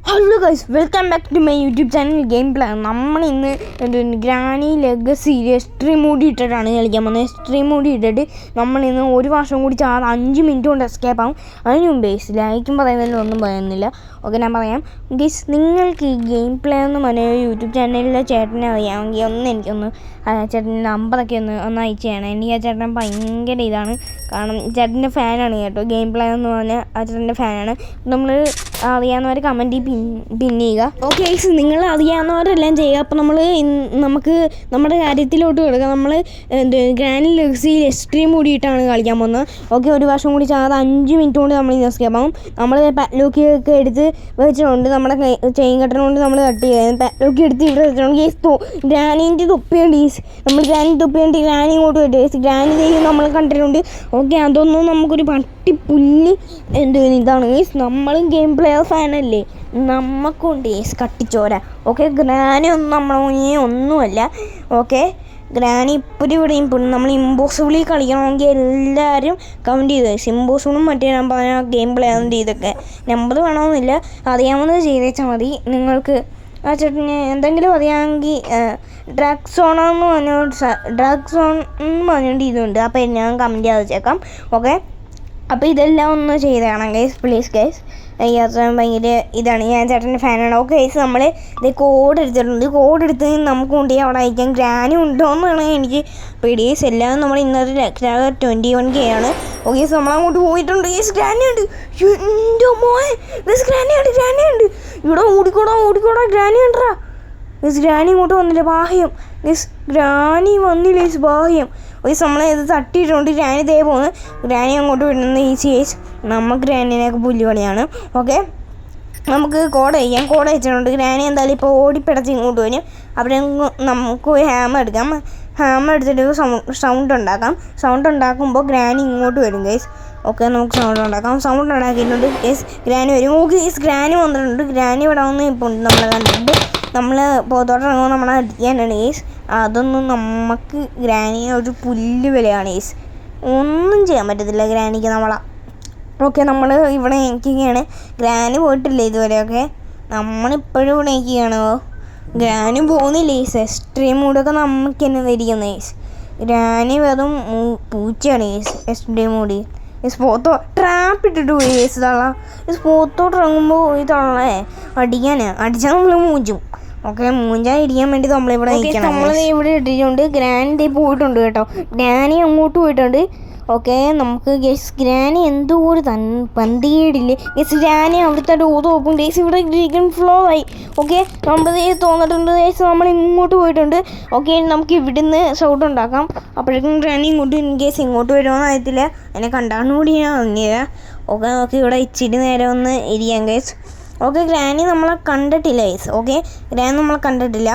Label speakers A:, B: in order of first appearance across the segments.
A: Hello guys, welcome back to my YouTube channel game play. നമ്മളിന്ന് granny ലെഗസിയിൽ extreme mode ഇട്ടിട്ടാണ് കളിക്കാൻ പോകുന്നത്. എക്സ്ട്രീം മോഡ് ഇട്ടിട്ട് നമ്മളിന്ന് ഒരു വർഷം കൂടി 5 മിനിറ്റ് കൊണ്ട് എസ്കേപ്പ് ആകും. അതിന് മുമ്പ് ലൈക്കും പറയുന്നതിൽ ഒന്നും പറയുന്നില്ല. ഓക്കെ, ഞാൻ പറയാം ഗൈസ്, നിങ്ങൾക്ക് ഈ ഗെയിം പ്ലേ എന്ന് പറഞ്ഞ യൂട്യൂബ് ചാനലിലെ ചേട്ടനെ അറിയാമെങ്കിൽ എനിക്കൊന്ന് ചേട്ടൻ്റെ നമ്പറൊക്കെ ഒന്ന് അയച്ചു ചെയ്യണം. എനിക്ക് ആ ചേട്ടൻ ഭയങ്കര ഇതാണ്, കാരണം ചേട്ടൻ്റെ ഫാനാണ് കേട്ടോ. ഗെയിം പ്ലേ എന്ന് പറഞ്ഞാൽ ആ ചേട്ടൻ്റെ ഫാനാണ്. നമ്മൾ അറിയാവുന്നവർ കമൻറ്റിൽ പിൻ ചെയ്യുക. ഓക്കെ ഗൈസ്, നിങ്ങൾ അറിയാവുന്നവരെല്ലാം ചെയ്യുക. അപ്പോൾ നമുക്ക് നമ്മുടെ കാര്യത്തിലോട്ട് കിടക്കുക. നമ്മൾ ഗ്രാനി ലെഗസിയിൽ എക്സ്ട്രീം കൂടിയിട്ടാണ് കളിക്കാൻ പോകുന്നത്. ഓക്കെ, ഒരു വർഷം കൂടി 5 മിനിറ്റ് കൊണ്ട് നമ്മൾ എസ്കേപ്പ് ആകും. നമ്മൾ പാറ്റ്ലോക്കിയൊക്കെ എടുത്ത് വെച്ചിട്ടുണ്ട്. നമ്മുടെ ചെയിൻ കട്ടർ കൊണ്ട് നമ്മൾ കട്ട് ചെയ്യുക. പാറ്റ്ലോക്കി എടുത്ത് ഇവിടെ വെച്ചിട്ടുണ്ട്. ഗൈസ്, ഗ്രാനീൻ്റെ തൊപ്പിയുണ്ട്. നമ്മൾ ഗ്രാനി തൊപ്പിയുണ്ട്. ഗ്രാനി ഇങ്ങോട്ട് വരും. ഗ്രാനി ചെയ്യും നമ്മൾ കണ്ടിട്ടുണ്ട്. ഓക്കെ, അതൊന്നും നമുക്കൊരു പട്ടിപ്പുല്ല് ഇതാണ് ഗൈസ്. നമ്മളും ഗെയിം പ്ലെയർ ഫാനല്ലേ, നമുക്കുണ്ട് ഗൈസ് കട്ടിച്ചോര. ഓക്കെ, ഗ്രാനി ഒന്നും നമ്മളെ മുന്നേ ഒന്നുമല്ല. ഓക്കെ, ഗ്രാനി ഇപ്പോഴും ഇവിടെയും നമ്മൾ ഇമ്പോസിബിളി കളിക്കണമെങ്കിൽ എല്ലാവരും കമൻറ്റ് ചെയ്ത് ഗൈസ്. ഇമ്പോസിബിളും മറ്റേ ഞാൻ പറഞ്ഞ ഗെയിം പ്ലെയറിൻ്റെ ഇതൊക്കെ നമ്പർ വേണമെന്നില്ല, അറിയാവുന്നത് ചെയ്തേച്ചാൽ മതി. നിങ്ങൾക്ക് ആ ചേട്ടന് എന്തെങ്കിലും അറിയാമെങ്കിൽ ഡ്രാഗ് സോൺ എന്ന് പറഞ്ഞുകൊണ്ട് ഇതുണ്ട്. അപ്പോൾ ഞാൻ കമൻറ്റ് ചെയ്ത് വെച്ചേക്കാം. ഓക്കെ, അപ്പോൾ ഇതെല്ലാം ഒന്ന് ചെയ്തേക്കണം ഗൈസ്, പ്ലീസ് ഗൈസ്. ഈ ചേട്ടൻ ഭയങ്കര ഇതാണ്, ഞാൻ ചേട്ടൻ്റെ ഫാനാണ്. ഓക്കെ ഗൈസ്, നമ്മൾ ഇത് കോഡ് എടുത്തിട്ടുണ്ട്. കോഡ് എടുത്ത് നമുക്ക് കൊണ്ടുപോയി അവിടെ അയക്കാം. ഗ്രാനി ഉണ്ടോ എന്നാണ് എനിക്ക് പേടിയേസ്. എല്ലാം നമ്മൾ ഇന്നത്തെ 21K ആണ്. ഓക്കെ ഗൈസ്, നമ്മളങ്ങോട്ട് പോയിട്ടുണ്ട്. ഗൈസ്, ഗ്രാനി ഉണ്ട്. എൻ്റെ മോനെ ഗൈസ്, ഗ്രാനി ഉണ്ട്. ഇവിടെ ഓടിക്കോടാ ഗ്രാനി ഉണ്ടറാ. ഗൈസ്, ഗ്രാനി ഇങ്ങോട്ട് വന്നില്ല, ബാഹ്യം. ഗൈസ്, ഗ്രാനി വന്നില്ല ഗൈസ്, ബാഹ്യം. ഗൈസ്, നമ്മളെ ഇത് തട്ടിയിട്ടുണ്ട്. ഗ്രാനി ദേ പോകുന്നു. ഗ്രാനി അങ്ങോട്ട് വിടുന്നത് ഈസി ഗൈസ്. നമുക്ക് ഗ്രാനിനൊക്കെ പുല്ലുകളിയാണ്. ഓക്കെ, നമുക്ക് കോഡ് അയച്ചിട്ടുണ്ട്. ഗ്രാനി എന്തായാലും ഇപ്പോൾ ഓടിപ്പിടച്ച് ഇങ്ങോട്ട് വരും. അവിടെ നമുക്ക് ഒരു ഹാമർ എടുക്കാം. ഹാമർ എടുത്തിട്ട് സൗണ്ട് ഉണ്ടാക്കുമ്പോൾ ഗ്രാനി ഇങ്ങോട്ട് വരും ഗൈസ്. ഓക്കെ, നമുക്ക് സൗണ്ട് ഉണ്ടാക്കിയിട്ടുണ്ട് ഗൈസ്. ഗ്രാനി വരും. ഓക്കെ ഗൈസ്, ഗ്രാനി വന്നിട്ടുണ്ട്. ഗ്രാനി ഇവിടെ വന്ന് ഇപ്പോൾ ഉണ്ട്. നമ്മളെ കണ്ടിട്ടുണ്ട്. നമ്മൾ പുറത്തോട്ടിറങ്ങുമ്പോൾ നമ്മളെ അടിക്കാനാണ് ഗൈസ്. അതൊന്നും നമുക്ക് ഗ്രാനിയെ ഒരു പുല്ല് വിലയാണ് ഗൈസ്. ഒന്നും ചെയ്യാൻ പറ്റത്തില്ല ഗ്രാനിക്ക് നമ്മളെ. ഓക്കെ, നമ്മൾ ഇവിടെ നിൽക്കുകയാണ്. ഗ്രാനി പോയിട്ടില്ല ഇതുവരെ. ഓക്കെ, നമ്മളിപ്പോഴും ഇവിടെ നിൽക്കുകയാണ്. ഗ്രാനി പോകുന്നില്ല ഗൈസ്. എക്സ്ട്രീം മൂഡൊക്കെ നമുക്ക് തന്നെ ധരിക്കുന്നത് ഗൈസ്. ഗ്രാനി വെറും പൂച്ചയാണ് ഗൈസ്. എക്സ്ട്രീം മൂഡ് സ്പോത്തോ ട്രാപ്പ് ഇട്ടിട്ട് പോയി ഗൈസ്. സ്പോത്തോട്ട് ഇറങ്ങുമ്പോൾ ഈ തള്ളേ അടിച്ചാൽ നമ്മൾ മൂഞ്ചും. ഓക്കെ, മൂഞ്ചാൻ ഇടിക്കാൻ വേണ്ടി നമ്മളിവിടെ നിൽക്കണം. നമ്മൾ ഇവിടെ ഇട്ടിട്ടുണ്ട്. ഗ്രാനി പോയിട്ടുണ്ട് കേട്ടോ. ഗ്രാനി അങ്ങോട്ട് പോയിട്ടുണ്ട്. ഓക്കെ, നമുക്ക് ഗൈസ് ഗ്രാനി എന്തോ ഒരു പന്തികേടില്ലേ ഗൈസ്. ഗ്രാനി അവിടുത്തെ ഡോർ ഓപ്പൺ ഗൈസ്. ഇവിടെ ഗ്രീൻ ഫ്ലോ ആയി. ഓക്കെ, നമ്മൾ തോന്നിട്ടുണ്ട് ഗൈസ്. നമ്മൾ ഇങ്ങോട്ട് പോയിട്ടുണ്ട്. ഓക്കെ, നമുക്ക് ഇവിടുന്ന് സൗണ്ട് ഉണ്ടാക്കാം. അപ്പോഴേക്കും ഗ്രാനി ഇങ്ങോട്ട് വരുമോയെന്ന് അറിയത്തില്ല. എന്നെ കണ്ടാണ് കൂടി ഞാൻ അറിഞ്ഞില്ല. ഓക്കെ, നമുക്ക് ഇവിടെ ഇച്ചിരി നേരം ഒന്ന് ഇരിക്കാം ഗൈസ്. ഓക്കെ, ഗ്രാനി നമ്മളെ കണ്ടിട്ടില്ല ഗൈസ്. ഓക്കെ, ഗ്രാനി നമ്മളെ കണ്ടിട്ടില്ല.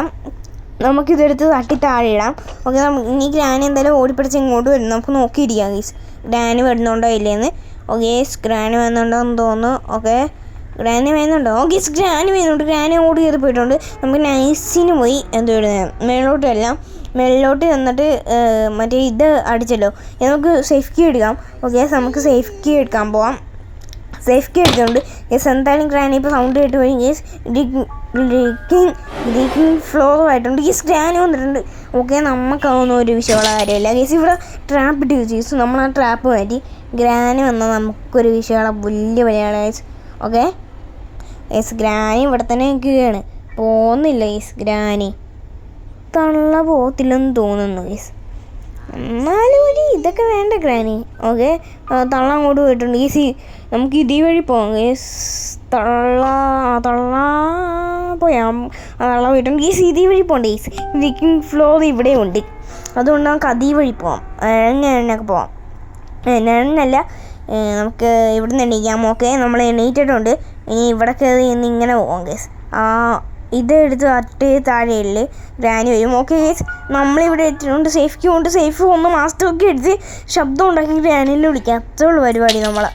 A: നമുക്കിതെടുത്ത് തട്ടി താഴെ ഇടാം. ഓക്കെ, ഇനി ഗ്രാനി എന്തായാലും ഓടിപ്പിടിച്ച് ഇങ്ങോട്ട് വരും. നമുക്ക് നോക്കിയിരിക്കാം ഗൈസ്, ഗ്രാനി വരുന്നുണ്ടോ ഇല്ലേന്ന്. ഓക്കെ, ഗ്രാനി വരുന്നുണ്ടോ എന്ന് തോന്നുന്നു. ഓക്കെ, ഗ്രാനി വരുന്നുണ്ടോ? ഓക്കെ, ഗ്രാനി വരുന്നുണ്ട്. ഗ്രാനി ഓടി കയറി പോയിട്ടുണ്ട്. നമുക്ക് നൈസിന് പോയി മേളിലോട്ട് ചെന്നിട്ട് മറ്റേ ഇത് അടിച്ചല്ലോ, നമുക്ക് സേഫ് കീ എടുക്കാം. ഓക്കെ, നമുക്ക് സേഫ് കീ എടുക്കാൻ പോവാം. സേഫ് കീ എടുത്തിട്ടുണ്ട്. യെസ്, എന്തായാലും ഗ്രാനി ഇപ്പോൾ സൗണ്ട് കേട്ട് പോയി. യെസ്, ഗ്രീക്കിംഗ് ഫ്ലോർ ആയിട്ടുണ്ട്. യെസ്, ഗ്രാനി വന്നിട്ടുണ്ട്. ഓക്കെ, നമുക്കൊന്നും ഒരു വിഷയമുള്ള കാര്യമില്ല ഗേസ്. ഇവിടെ ട്രാപ്പ് ഇട്ട് യൂസ് ചെയ്തു. നമ്മൾ ആ ട്രാപ്പ് മാറ്റി. ഗ്രാനി വന്നാൽ നമുക്കൊരു വിഷയമുള്ള വലിയ വഴിയാണ് ഗേസ്. ഓക്കെ യെസ്, ഗ്രാനി ഇവിടെ തന്നെ നിൽക്കുകയാണ്, പോകുന്നില്ല ഗേസ്. ഗ്രാനി തള്ള പോകത്തില്ലെന്ന് തോന്നുന്നു ഗേസ്. എന്നാലും ഒരു ഇതൊക്കെ വേണ്ട ഗ്രാനി. ഓക്കെ, തള്ള അങ്ങോട്ട് പോയിട്ടുണ്ട് ഗേസ്. നമുക്ക് ഇതേ വഴി പോകാം ഗേസ്. തള്ള പോയിട്ടുണ്ട് ഗേസ്. ഇതേ വഴി പോകണ്ട ഗേസ്. ഗ്രീക്കിംഗ് ഫ്ലോർ ഇവിടെ ഉണ്ട്, അതുകൊണ്ട് നമുക്ക് അതേ വഴി പോകാം. എണ്ണയൊക്കെ പോവാം. എണ്ണല്ല, നമുക്ക് ഇവിടെ നിന്ന് എണീക്കാം. ഓക്കെ, നമ്മൾ എണീറ്റിട്ടുണ്ട്. ഇനി ഇവിടെ കയറി ഇങ്ങനെ പോകാം ഗേസ്. ഇതെടുത്ത് താഴെയിൽ ഗ്രാനി വരും. ഓക്കെ ഗേസ്, നമ്മളിവിടെ എത്തിയിട്ടുണ്ട്. സേഫ്റ്റി കൊണ്ട് സേഫ് ഒന്ന് മാസ്റ്ററൊക്കെ എടുത്ത് ശബ്ദം ഉണ്ടാക്കി ഗ്രാനിനെ വിളിക്കാം. അത്രേ ഉള്ളൂ പരിപാടി നമ്മളെ.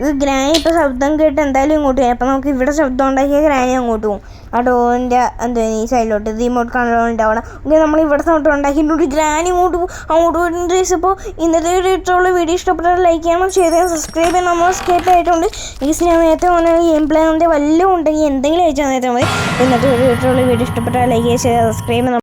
A: ഇത് ഗ്രാനി ഇപ്പോൾ ശബ്ദം കേട്ട് എന്തായാലും ഇങ്ങോട്ട് വരും. അപ്പോൾ നമുക്ക് ഇവിടെ ശബ്ദം ഉണ്ടാക്കിയ ഗ്രാനി അങ്ങോട്ട് പോകും. ആ ഡോറിൻ്റെ എന്താ ഈ സൈഡിലോട്ട് റിമോട്ട് കൺട്രോളിൻ്റെ അവിടെ. ഓക്കെ, നമ്മൾ ഇവിടെ സൗണ്ട് ഉണ്ടാക്കിയിട്ടുണ്ട്. ഗ്രാനി അങ്ങോട്ട് പോകും. അങ്ങോട്ട് പോകുന്ന ഡേയ്സ്. ഇപ്പോൾ ഇന്നത്തെ വീഡിയോ വീഡിയോ ഇഷ്ടപ്പെട്ടാൽ ലൈക്ക് ചെയ്യണം, ഷെയർ ചെയ്യണം, സബ്സ്ക്രൈബ് ചെയ്യണം. നമ്മൾ സ്കേപ്പ് ആയിട്ടുണ്ട്. ഈ ഞാൻ നേരത്തെ പറഞ്ഞ ഗെയിം പ്ലേ വല്ലതും ഉണ്ടെങ്കിൽ എന്തെങ്കിലും അയച്ചാൽ നേരത്തെ മതി. ഇന്നത്തെ വീഡിയോ ഇഷ്ടപ്പെട്ടാൽ ലൈക്ക് ചെയ്യുക, ഷെയർ, സബ്സ്ക്രൈബ് ചെയ്യണം.